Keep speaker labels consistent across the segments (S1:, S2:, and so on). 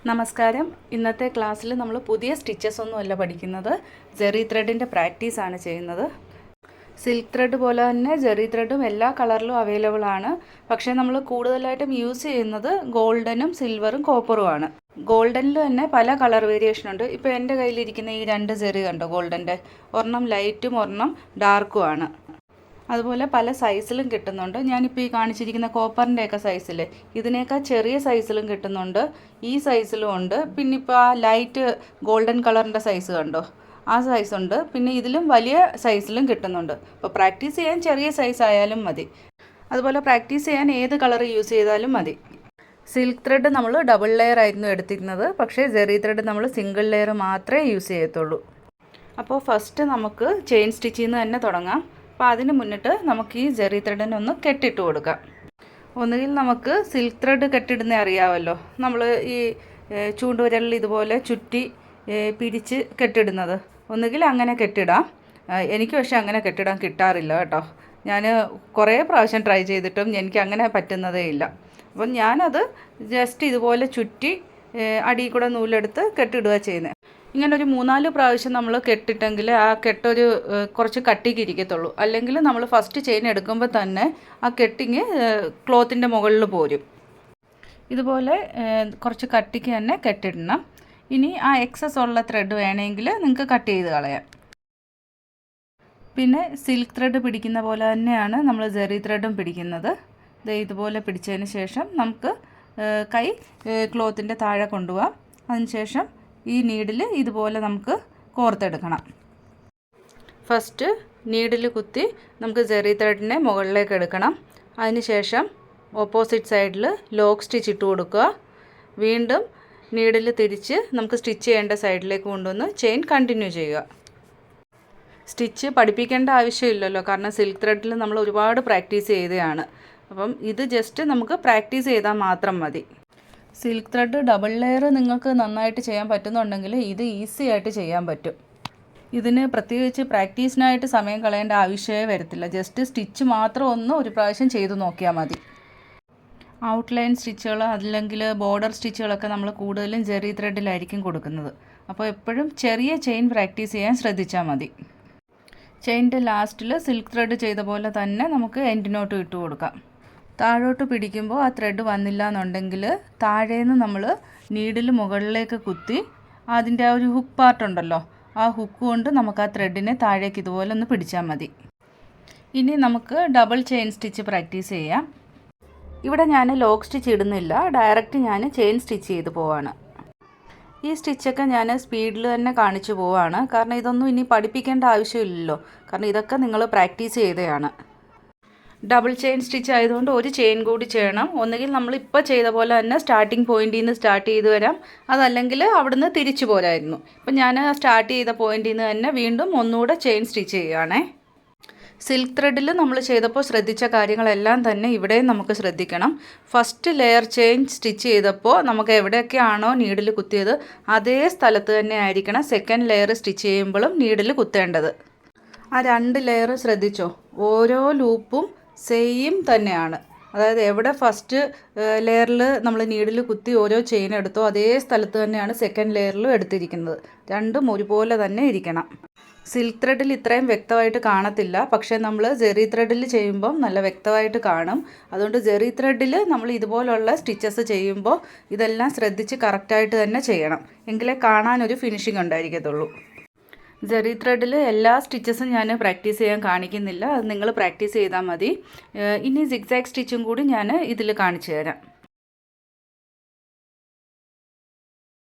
S1: നമസ്കാരം. ഇന്നത്തെ ക്ലാസ്സിൽ നമ്മൾ പുതിയ സ്റ്റിച്ചസ് ഒന്നുമല്ല പഠിക്കുന്നത്, ജെറി ത്രെഡിൻ്റെ പ്രാക്ടീസാണ് ചെയ്യുന്നത്. സിൽക്ക് ത്രെഡ് പോലെ തന്നെ ജെറി ത്രെഡും എല്ലാ കളറിലും അവൈലബിൾ ആണ്. പക്ഷേ നമ്മൾ കൂടുതലായിട്ടും യൂസ് ചെയ്യുന്നത് ഗോൾഡനും സിൽവറും കോപ്പറുമാണ്. ഗോൾഡനിൽ തന്നെ പല കളർ വേരിയേഷൻ ഉണ്ട്. ഇപ്പോൾ എൻ്റെ കയ്യിലിരിക്കുന്ന ഈ രണ്ട് ജെറി കണ്ടോ, ഗോൾഡൻ്റെ ഒരെണ്ണം ലൈറ്റും ഒരെണ്ണം ഡാർക്കും ആണ്. അതുപോലെ പല സൈസിലും കിട്ടുന്നുണ്ട്. ഞാനിപ്പോൾ ഈ കാണിച്ചിരിക്കുന്ന കോപ്പറിൻ്റെയൊക്കെ സൈസിൽ ഇതിനേക്കാൾ ചെറിയ സൈസിലും കിട്ടുന്നുണ്ട്, ഈ സൈസിലും ഉണ്ട്. പിന്നെ ഇപ്പോൾ ആ ലൈറ്റ് ഗോൾഡൻ കളറിൻ്റെ സൈസ് കണ്ടോ, ആ സൈസുണ്ട്. പിന്നെ ഇതിലും വലിയ സൈസിലും കിട്ടുന്നുണ്ട്. അപ്പോൾ പ്രാക്ടീസ് ചെയ്യാൻ ചെറിയ സൈസ് ആയാലും മതി. അതുപോലെ പ്രാക്ടീസ് ചെയ്യാൻ ഏത് കളർ യൂസ് ചെയ്താലും മതി. സിൽക്ക് ത്രെഡ് നമ്മൾ ഡബിൾ ലെയർ ആയിരുന്നു എടുത്തിരുന്നത്, പക്ഷേ ജെറി ത്രെഡ് നമ്മൾ സിംഗിൾ ലെയർ മാത്രമേ യൂസ് ചെയ്യത്തുള്ളൂ. അപ്പോൾ ഫസ്റ്റ് നമുക്ക് ചെയിൻ സ്റ്റിച്ചിൽ നിന്ന് തന്നെ തുടങ്ങാം. അപ്പോൾ അതിന് മുന്നിട്ട് നമുക്ക് ഈ ജെറി ത്രെഡിനെ ഒന്ന് കെട്ടിട്ട് കൊടുക്കാം. ഒന്നുകിൽ നമുക്ക് സിൽക്ക് ത്രെഡ് കെട്ടിടുന്ന അറിയാമല്ലോ, നമ്മൾ ഈ ചൂണ്ടുവിരലിൽ ഇതുപോലെ ചുറ്റി പിടിച്ച് കെട്ടിടുന്നത്. ഒന്നുകിൽ അങ്ങനെ കെട്ടിടാം. എനിക്ക് പക്ഷേ അങ്ങനെ കെട്ടിടാൻ കിട്ടാറില്ല കേട്ടോ. ഞാൻ കുറേ പ്രാവശ്യം ട്രൈ ചെയ്തിട്ടും എനിക്ക് അങ്ങനെ പറ്റുന്നതേ ഇല്ല. അപ്പം ഞാനത് ജസ്റ്റ് ഇതുപോലെ ചുറ്റി അടിയിൽ കൂടെ നൂലെടുത്ത് കെട്ടിടുക ചെയ്യുന്നത്. ഇങ്ങനെ ഒരു 3-4 പ്രാവശ്യം നമ്മൾ കെട്ടിട്ടെങ്കിൽ ആ കെട്ടൊരു കുറച്ച് കട്ടിക്ക് ഇരിക്കത്തുള്ളൂ. അല്ലെങ്കിൽ നമ്മൾ ഫസ്റ്റ് ചെയിൻ എടുക്കുമ്പോൾ തന്നെ ആ കെട്ടിങ് ക്ലോത്തിൻ്റെ മുകളിൽ പോരും. ഇതുപോലെ കുറച്ച് കട്ടിക്ക് തന്നെ കെട്ടിടണം. ഇനി ആ എക്സസ് ഉള്ള ത്രെഡ് വേണമെങ്കിൽ നിങ്ങൾക്ക് കട്ട് ചെയ്ത് കളയാം. പിന്നെ സിൽക്ക് ത്രെഡ് പിടിക്കുന്ന പോലെ തന്നെയാണ് നമ്മൾ ജെറി ത്രെഡും പിടിക്കുന്നത്. ഇതുപോലെ പിടിച്ചതിന് ശേഷം നമുക്ക് കൈ ക്ലോത്തിൻ്റെ താഴെ കൊണ്ടുപോകാം. അതിനുശേഷം ഈ നീഡിൽ ഇതുപോലെ നമുക്ക് കോർത്തെടുക്കണം. ഫസ്റ്റ് നീഡിൽ കുത്തി നമുക്ക് ജെറി ത്രെഡിനെ മുകളിലേക്ക് എടുക്കണം. അതിനുശേഷം ഓപ്പോസിറ്റ് സൈഡിൽ ലോക്ക് സ്റ്റിച്ച് ഇട്ട് കൊടുക്കുക. വീണ്ടും നീഡിൽ തിരിച്ച് നമുക്ക് സ്റ്റിച്ച് ചെയ്യേണ്ട സൈഡിലേക്ക് കൊണ്ടുവന്ന് ചെയിൻ കണ്ടിന്യൂ ചെയ്യുക. സ്റ്റിച്ച് പഠിപ്പിക്കേണ്ട ആവശ്യമില്ലല്ലോ, കാരണം സിൽക്ക് ത്രെഡിൽ നമ്മൾ ഒരുപാട് പ്രാക്ടീസ് ചെയ്തതാണ്. അപ്പം ഇത് ജസ്റ്റ് നമുക്ക് പ്രാക്ടീസ് ചെയ്താൽ മാത്രം മതി. സിൽക്ക് ത്രെഡ് ഡബിൾ ലെയർ നിങ്ങൾക്ക് നന്നായിട്ട് ചെയ്യാൻ പറ്റുന്നുണ്ടെങ്കിൽ ഇത് ഈസി ആയിട്ട് ചെയ്യാൻ പറ്റും. ഇതിന് പ്രത്യേകിച്ച് പ്രാക്ടീസിനായിട്ട് സമയം കളയേണ്ട ആവശ്യമേ വരത്തില്ല. ജസ്റ്റ് സ്റ്റിച്ച് മാത്രം ഒരു പ്രാവശ്യം ചെയ്തു നോക്കിയാൽ മതി. ഔട്ട്ലൈൻ സ്റ്റിച്ചുകൾ അല്ലെങ്കിൽ ബോർഡർ സ്റ്റിച്ചുകളൊക്കെ നമ്മൾ കൂടുതലും ജെറി ത്രെഡിലായിരിക്കും കൊടുക്കുന്നത്. അപ്പോൾ എപ്പോഴും ചെറിയ ചെയിൻ പ്രാക്ടീസ് ചെയ്യാൻ ശ്രദ്ധിച്ചാൽ മതി. ചെയിൻ്റെ ലാസ്റ്റിൽ സിൽക്ക് ത്രെഡ് ചെയ്ത പോലെ തന്നെ നമുക്ക് എൻഡ് നോട്ട് ഇട്ട് കൊടുക്കാം. താഴോട്ട് പിടിക്കുമ്പോൾ ആ ത്രെഡ് വന്നില്ല എന്നുണ്ടെങ്കിൽ താഴേന്ന് നമ്മൾ നീഡിൽ മുകളിലേക്ക് കുത്തി അതിൻ്റെ ആ ഒരു ഹുക്ക് പാർട്ടുണ്ടല്ലോ, ആ ഹുക്ക് കൊണ്ട് നമുക്ക് ആ ത്രെഡിനെ താഴേക്ക് ഇതുപോലെ ഒന്ന് പിടിച്ചാൽ മതി. ഇനി നമുക്ക് ഡബിൾ ചെയിൻ സ്റ്റിച്ച് പ്രാക്ടീസ് ചെയ്യാം. ഇവിടെ ഞാൻ ലോക്ക് സ്റ്റിച്ച് ഇടുന്നില്ല, ഡയറക്റ്റ് ഞാൻ ചെയിൻ സ്റ്റിച്ച് ചെയ്ത് പോവാണ്. ഈ സ്റ്റിച്ചൊക്കെ ഞാൻ സ്പീഡിൽ തന്നെ കാണിച്ചു പോവാണ്, കാരണം ഇതൊന്നും ഇനി പഠിപ്പിക്കേണ്ട ആവശ്യമില്ലല്ലോ, കാരണം ഇതൊക്കെ നിങ്ങൾ പ്രാക്ടീസ് ചെയ്തതാണ്. ഡബിൾ ചെയിൻ സ്റ്റിച്ച് ആയതുകൊണ്ട് ഒരു ചെയിൻ കൂടി ചെയ്യണം. ഒന്നുകിൽ നമ്മളിപ്പോൾ ചെയ്ത പോലെ തന്നെ സ്റ്റാർട്ടിങ് പോയിന്റിൽ നിന്ന് സ്റ്റാർട്ട് ചെയ്ത് വരാം, അതല്ലെങ്കിൽ അവിടുന്ന് തിരിച്ചു പോരായിരുന്നു. ഇപ്പം ഞാൻ സ്റ്റാർട്ട് ചെയ്ത പോയിന്റിൽ നിന്ന് തന്നെ വീണ്ടും ഒന്നുകൂടെ ചെയിൻ സ്റ്റിച്ച് ചെയ്യുകയാണേ. സിൽക്ക് ത്രെഡിൽ നമ്മൾ ചെയ്തപ്പോൾ ശ്രദ്ധിച്ച കാര്യങ്ങളെല്ലാം തന്നെ ഇവിടെയും നമുക്ക് ശ്രദ്ധിക്കണം. ഫസ്റ്റ് ലെയർ ചെയിൻ സ്റ്റിച്ച് ചെയ്തപ്പോൾ നമുക്ക് എവിടെയൊക്കെയാണോ നീഡിൽ കുത്തിയത് അതേ സ്ഥലത്ത് തന്നെ ആയിരിക്കണം സെക്കൻഡ് ലെയർ സ്റ്റിച്ച് ചെയ്യുമ്പോഴും നീഡിൽ കുത്തേണ്ടത്. ആ 2 ലെയർ ശ്രദ്ധിച്ചോ, ഓരോ ലൂപ്പും സെയിം തന്നെയാണ്. അതായത് എവിടെ ഫസ്റ്റ് ലെയറിൽ നമ്മൾ നീഡിൽ കുത്തി ഓരോ ചെയിൻ എടുത്തോ അതേ സ്ഥലത്ത് തന്നെയാണ് സെക്കൻഡ് ലെയറിലും എടുത്തിരിക്കുന്നത്. രണ്ടും ഒരുപോലെ തന്നെ ഇരിക്കണം. സിൽക്ക് ത്രെഡിൽ ഇത്രയും വ്യക്തമായിട്ട് കാണത്തില്ല, പക്ഷേ നമ്മൾ ജെറി ത്രെഡിൽ ചെയ്യുമ്പം നല്ല വ്യക്തമായിട്ട് കാണും. അതുകൊണ്ട് ജെറി ത്രെഡിൽ നമ്മൾ ഇതുപോലുള്ള സ്റ്റിച്ചസ് ചെയ്യുമ്പോൾ ഇതെല്ലാം ശ്രദ്ധിച്ച് കറക്റ്റായിട്ട് തന്നെ ചെയ്യണം, എങ്കിലേ കാണാനൊരു ഫിനിഷിംഗ് ഉണ്ടായിരിക്കത്തുള്ളൂ. ജെറി ത്രെഡിൽ എല്ലാ സ്റ്റിച്ചസും ഞാൻ പ്രാക്ടീസ് ചെയ്യാൻ കാണിക്കുന്നില്ല, അത് നിങ്ങൾ പ്രാക്ടീസ് ചെയ്താൽ മതി. ഇനി സിഗ്സാഗ് സ്റ്റിച്ചും കൂടി ഞാൻ ഇതിൽ കാണിച്ചു തരാം.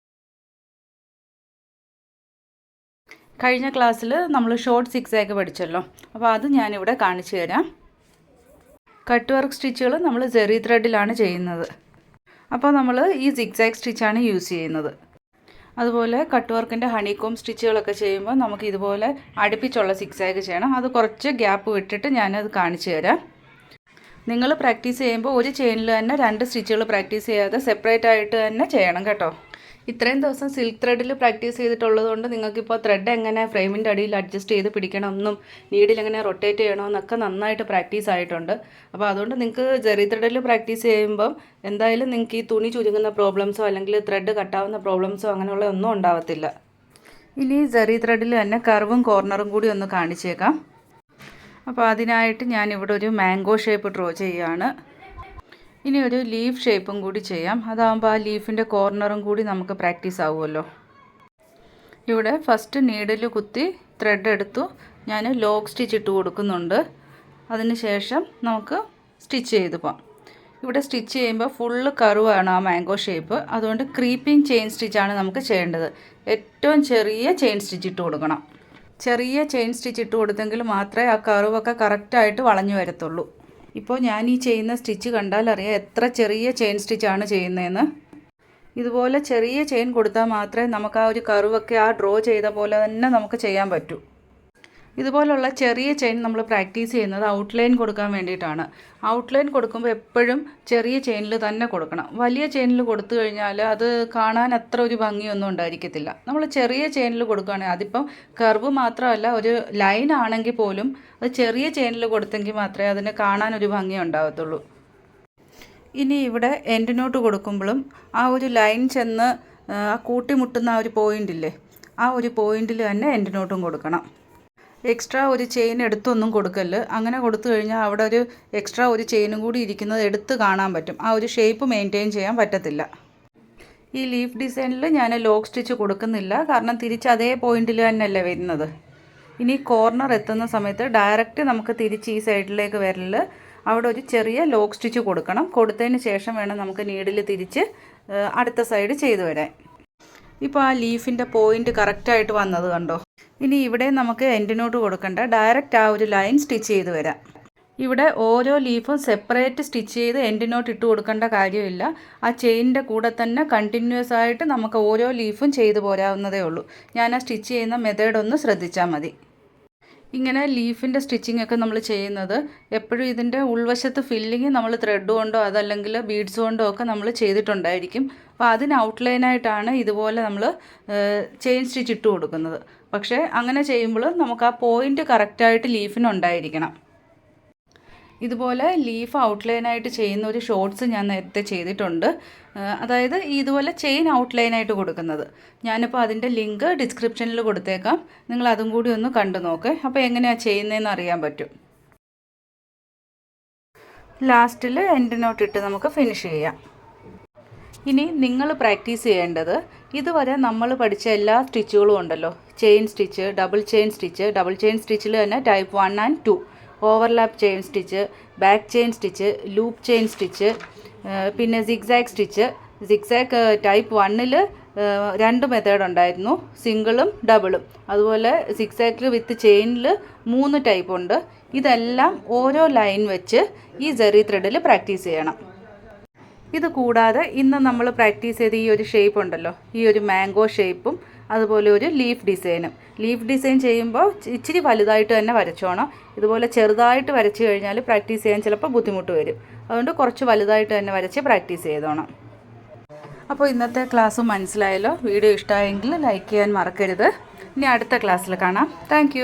S1: കഴിഞ്ഞ ക്ലാസ്സിൽ നമ്മൾ ഷോർട്ട് സിഗ്സാഗ് പഠിച്ചല്ലോ, അപ്പോൾ അത് ഞാനിവിടെ കാണിച്ചു തരാം. കട്ട് വർക്ക് സ്റ്റിച്ചുകൾ നമ്മൾ ജെറി ത്രെഡിലാണ് ചെയ്യുന്നത്. അപ്പോൾ നമ്മൾ ഈ സിഗ്സാഗ് സ്റ്റിച്ചാണ് യൂസ് ചെയ്യുന്നത്. അതുപോലെ കട്ട് വർക്കിൻ്റെ ഹണികോം സ്റ്റിച്ചുകളൊക്കെ ചെയ്യുമ്പോൾ നമുക്ക് ഇതുപോലെ അടുപ്പിച്ചുള്ള സിഗ്സാഗ് ചെയ്യണം. അത് കുറച്ച് ഗ്യാപ്പ് വിട്ടിട്ട് ഞാനത് കാണിച്ചു തരാം. നിങ്ങൾ പ്രാക്ടീസ് ചെയ്യുമ്പോൾ ഒരു ചെയിനിൽ തന്നെ 2 സ്റ്റിച്ചുകൾ പ്രാക്ടീസ് ചെയ്യാതെ സെപ്പറേറ്റ് ആയിട്ട് തന്നെ ചെയ്യണം കേട്ടോ. ഇത്രയും ദിവസം സിൽക്ക് ത്രെഡിൽ പ്രാക്ടീസ് ചെയ്തിട്ടുള്ളത് കൊണ്ട് നിങ്ങൾക്കിപ്പോൾ ത്രെഡ് എങ്ങനെ ഫ്രെയിമിൻ്റെ അടിയിൽ അഡ്ജസ്റ്റ് ചെയ്ത് പിടിക്കണമെന്നും നീഡിൽ എങ്ങനെ റൊട്ടേറ്റ് ചെയ്യണമെന്നൊക്കെ നന്നായിട്ട് പ്രാക്ടീസ് ആയിട്ടുണ്ട്. അപ്പോൾ അതുകൊണ്ട് നിങ്ങൾക്ക് ജെറി ത്രെഡിൽ പ്രാക്ടീസ് ചെയ്യുമ്പം എന്തായാലും നിങ്ങൾക്ക് ഈ തുണി ചുരുങ്ങുന്ന പ്രോബ്ലംസോ അല്ലെങ്കിൽ ത്രെഡ് കട്ടാവുന്ന പ്രോബ്ലംസോ അങ്ങനെയുള്ള ഒന്നും ഉണ്ടാവത്തില്ല. ഇനി ജെറി ത്രെഡിൽ തന്നെ കർവും കോർണറും കൂടി ഒന്ന് കാണിച്ചേക്കാം. അപ്പോൾ അതിനായിട്ട് ഞാനിവിടെ ഒരു മാംഗോ ഷേപ്പ് ഡ്രോ ചെയ്യുകയാണ്. ഇനി ഒരു ലീഫ് ഷേപ്പും കൂടി ചെയ്യാം. അതാകുമ്പോൾ ആ ലീഫിൻ്റെ കോർണറും കൂടി നമുക്ക് പ്രാക്ടീസ് ആവുമല്ലോ. ഇവിടെ ഫസ്റ്റ് നീഡിൽ കുത്തി ത്രെഡ് എടുത്തു ഞാൻ ലോക്ക് സ്റ്റിച്ച് ഇട്ട് കൊടുക്കുന്നുണ്ട്. അതിന് ശേഷം നമുക്ക് സ്റ്റിച്ച് ചെയ്ത് പോകാം. ഇവിടെ സ്റ്റിച്ച് ചെയ്യുമ്പോൾ ഫുള്ള് കർവാണ് ആ മാംഗോ ഷേപ്പ്. അതുകൊണ്ട് ക്രീപ്പിംഗ് ചെയിൻ സ്റ്റിച്ചാണ് നമുക്ക് ചെയ്യേണ്ടത്. ഏറ്റവും ചെറിയ ചെയിൻ സ്റ്റിച്ച് ഇട്ട് കൊടുക്കണം. ചെറിയ ചെയിൻ സ്റ്റിച്ച് ഇട്ട് കൊടുത്തെങ്കിൽ മാത്രമേ ആ കർവൊക്കെ കറക്റ്റായിട്ട് വളഞ്ഞു വരത്തുള്ളൂ. ഇപ്പോൾ ഞാൻ ഈ ചെയ്യുന്ന സ്റ്റിച്ച് കണ്ടാൽ അറിയാം എത്ര ചെറിയ ചെയിൻ സ്റ്റിച്ചാണ് ചെയ്യുന്നതെന്ന്. ഇതുപോലെ ചെറിയ ചെയിൻ കൊടുത്താൽ മാത്രമേ നമുക്ക് ആ ഒരു കർവൊക്കെ ആ ഡ്രോ ചെയ്ത പോലെ തന്നെ നമുക്ക് ചെയ്യാൻ പറ്റൂ. ഇതുപോലുള്ള ചെറിയ ചെയിൻ നമ്മൾ പ്രാക്ടീസ് ചെയ്യുന്നത് ഔട്ട്ലൈൻ കൊടുക്കാൻ വേണ്ടിയിട്ടാണ്. ഔട്ട്ലൈൻ കൊടുക്കുമ്പോൾ എപ്പോഴും ചെറിയ ചെയിനിൽ തന്നെ കൊടുക്കണം. വലിയ ചെയിനിൽ കൊടുത്തു കഴിഞ്ഞാൽ അത് കാണാൻ അത്ര ഒരു ഭംഗിയൊന്നും ഉണ്ടായിരിക്കത്തില്ല. നമ്മൾ ചെറിയ ചെയിനിൽ കൊടുക്കുകയാണെങ്കിൽ അതിപ്പം കർവ് മാത്രമല്ല ഒരു ലൈൻ ആണെങ്കിൽ പോലും അത് ചെറിയ ചെയിനിൽ കൊടുത്തെങ്കിൽ മാത്രമേ അതിന് കാണാൻ ഒരു ഭംഗി ഉണ്ടാകത്തുള്ളൂ. ഇനി ഇവിടെ എൻഡ് നോട്ട് കൊടുക്കുമ്പോഴും ആ ഒരു ലൈൻ ചെന്ന് ആ കൂട്ടിമുട്ടുന്ന ആ ഒരു പോയിൻ്റില്ലേ, ആ ഒരു പോയിൻ്റിൽ തന്നെ എൻഡ് നോട്ടും കൊടുക്കണം. എക്സ്ട്രാ ഒരു ചെയിൻ എടുത്തൊന്നും കൊടുക്കല്ല്. അങ്ങനെ കൊടുത്തു കഴിഞ്ഞാൽ അവിടെ ഒരു എക്സ്ട്രാ ഒരു ചെയിനും കൂടി ഇരിക്കുന്നത് എടുത്ത് കാണാൻ പറ്റും. ആ ഒരു ഷേപ്പ് മെയിൻറ്റെയിൻ ചെയ്യാൻ പറ്റത്തില്ല. ഈ ലീഫ് ഡിസൈനിൽ ഞാൻ ലോക്ക് സ്റ്റിച്ച് കൊടുക്കുന്നില്ല, കാരണം തിരിച്ച് അതേ പോയിന്റിൽ തന്നെയല്ലേ വരുന്നത്. ഇനി കോർണർ എത്തുന്ന സമയത്ത് ഡയറക്റ്റ് നമുക്ക് തിരിച്ച് ഈ സൈഡിലേക്ക് വരല് അവിടെ ഒരു ചെറിയ ലോക്ക് സ്റ്റിച്ച് കൊടുക്കണം. കൊടുത്തതിന് ശേഷം വേണം നമുക്ക് നീഡിൽ തിരിച്ച് അടുത്ത സൈഡ് ചെയ്തു വരാൻ. ഇപ്പോൾ ആ ലീഫിൻ്റെ പോയിൻ്റ് കറക്റ്റായിട്ട് വന്നത് കണ്ടോ. ഇനി ഇവിടെ നമുക്ക് എൻഡ് നോട്ട് കൊടുക്കണ്ട, ഡയറക്റ്റ് ആ ഒരു ലൈൻ സ്റ്റിച്ച് ചെയ്ത് വരാം. ഇവിടെ ഓരോ ലീഫും സെപ്പറേറ്റ് സ്റ്റിച്ച് ചെയ്ത് എൻഡ് നോട്ട് ഇട്ട് കൊടുക്കേണ്ട കാര്യമില്ല. ആ ചെയിനിൻ്റെ കൂടെ തന്നെ കണ്ടിന്യൂസ് ആയിട്ട് നമുക്ക് ഓരോ ലീഫും ചെയ്തു പോരാവുന്നതേ ഉള്ളൂ. ഞാൻ ആ സ്റ്റിച്ച് ചെയ്യുന്ന മെത്തേഡ് ഒന്ന് ശ്രദ്ധിച്ചാൽ മതി. ഇങ്ങനെ ലീഫിൻ്റെ സ്റ്റിച്ചിങ് ഒക്കെ നമ്മൾ ചെയ്യുന്നത് എപ്പോഴും ഇതിൻ്റെ ഉൾവശത്ത് ഫില്ലിങ് നമ്മൾ ത്രെഡ് കൊണ്ടോ അതല്ലെങ്കിൽ ബീഡ്സ് കൊണ്ടോ ഒക്കെ നമ്മൾ ചെയ്തിട്ടുണ്ടായിരിക്കും. അപ്പോൾ അതിന് ഔട്ട്ലൈനായിട്ടാണ് ഇതുപോലെ നമ്മൾ ചെയിൻ സ്റ്റിച്ച് ഇട്ട് കൊടുക്കുന്നത്. പക്ഷേ അങ്ങനെ ചെയ്യുമ്പോൾ നമുക്ക് ആ പോയിൻ്റ് കറക്റ്റായിട്ട് ലീഫിനുണ്ടായിരിക്കണം. ഇതുപോലെ ലീഫ് ഔട്ട്ലൈനായിട്ട് ചെയ്യുന്ന ഒരു ഷോർട്സ് ഞാൻ നേരത്തെ ചെയ്തിട്ടുണ്ട്. അതായത് ഇതുപോലെ ചെയിൻ ഔട്ട്ലൈനായിട്ട് കൊടുക്കുന്നത്. ഞാനിപ്പോൾ അതിൻ്റെ ലിങ്ക് ഡിസ്ക്രിപ്ഷനിൽ കൊടുത്തേക്കാം. നിങ്ങൾ അതും കൂടി ഒന്ന് കണ്ടു നോക്ക്. അപ്പോൾ എങ്ങനെയാണ് ചെയ്യുന്നതെന്ന് അറിയാൻ പറ്റും. ലാസ്റ്റിൽ എൻഡ് നോട്ട് ഇട്ട് നമുക്ക് ഫിനിഷ് ചെയ്യാം. ഇനി നിങ്ങൾ പ്രാക്ടീസ് ചെയ്യേണ്ടത് ഇതുവരെ നമ്മൾ പഠിച്ച എല്ലാ സ്റ്റിച്ചുകളും ഉണ്ടല്ലോ, ചെയിൻ സ്റ്റിച്ച്, ഡബിൾ ചെയിൻ സ്റ്റിച്ചിൽ തന്നെ type 1 and 2, overlap chain stitch, back chain stitch, loop chain stitch, പിന്നെ സിഗ്സാഗ് സ്റ്റിച്ച്. സിഗ്സാഗ് ടൈപ്പ് 1ൽ 2 മെത്തേഡ് ഉണ്ടായിരുന്നു, സിംഗിളും ഡബിളും. അതുപോലെ സിഗ്സാഗിൽ വിത്ത് ചെയിനിൽ 3 ടൈപ്പ് ഉണ്ട്. ഇതെല്ലാം ഓരോ ലൈൻ വെച്ച് ഈ ജെറി ത്രെഡിൽ പ്രാക്ടീസ് ചെയ്യണം. ഇത് കൂടാതെ ഇന്ന് നമ്മൾ പ്രാക്ടീസ് ചെയ്ത ഈ ഒരു ഷേപ്പ് ഉണ്ടല്ലോ, ഈ ഒരു മാംഗോ ഷേപ്പും അതുപോലെ ഒരു ലീഫ് ഡിസൈനും. ലീഫ് ഡിസൈൻ ചെയ്യുമ്പോൾ ഇച്ചിരി വലുതായിട്ട് തന്നെ വരച്ചോണം. ഇതുപോലെ ചെറുതായിട്ട് വരച്ച് കഴിഞ്ഞാൽ പ്രാക്ടീസ് ചെയ്യാൻ ചിലപ്പോൾ ബുദ്ധിമുട്ട് വരും. അതുകൊണ്ട് കുറച്ച് വലുതായിട്ട് തന്നെ വരച്ച് പ്രാക്ടീസ് ചെയ്തോണം. അപ്പോൾ ഇന്നത്തെ ക്ലാസ് മനസ്സിലായല്ലോ. വീഡിയോ ഇഷ്ടമായെങ്കിൽ ലൈക്ക് ചെയ്യാൻ മറക്കരുത്. ഇനി അടുത്ത ക്ലാസ്സിൽ കാണാം. താങ്ക്